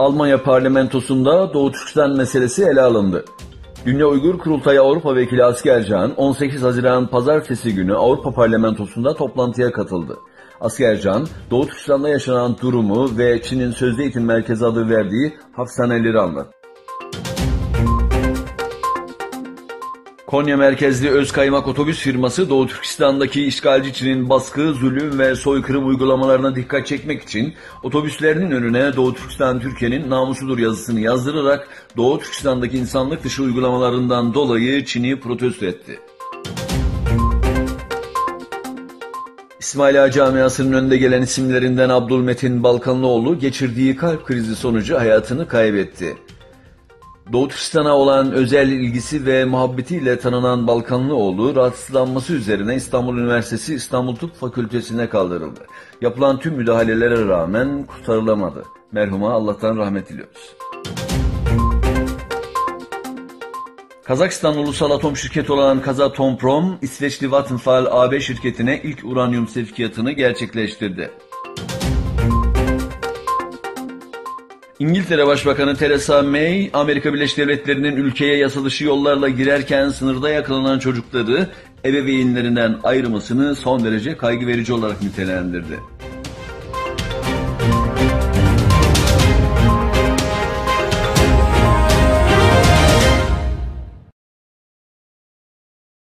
Almanya parlamentosunda Doğu Türkistan meselesi ele alındı. Dünya Uygur Kurultayı Avrupa Vekili Askercan, 18 Haziran Pazartesi günü Avrupa Parlamentosu'nda toplantıya katıldı. Askercan, Doğu Türkistan'da yaşanan durumu ve Çin'in Sözde Eğitim Merkezi adı verdiği hapishaneleri anlattı. Konya merkezli Özkaymak otobüs firması Doğu Türkistan'daki işgalci Çin'in baskı, zulüm ve soykırım uygulamalarına dikkat çekmek için otobüslerinin önüne Doğu Türkistan Türkiye'nin namusudur yazısını yazdırarak Doğu Türkistan'daki insanlık dışı uygulamalarından dolayı Çin'i protesto etti. İsmaila Camiası'nın önde gelen isimlerinden Abdülmetin Balkanlıoğlu geçirdiği kalp krizi sonucu hayatını kaybetti. Doğu Türkistan'a olan özel ilgisi ve muhabbetiyle tanınan Balkanlıoğlu, rahatsızlanması üzerine İstanbul Üniversitesi İstanbul Tıp Fakültesi'ne kaldırıldı. Yapılan tüm müdahalelere rağmen kurtarılamadı. Merhuma Allah'tan rahmet diliyoruz. Kazakistan ulusal atom şirketi olan Kazatomprom, İsveçli Vattenfall AB şirketine ilk uranyum sevkiyatını gerçekleştirdi. İngiltere Başbakanı Theresa May, Amerika Birleşik Devletleri'nin ülkeye yasa dışı yollarla girerken sınırda yakalanan çocukları ebeveynlerinden ayırmasını son derece kaygı verici olarak nitelendirdi.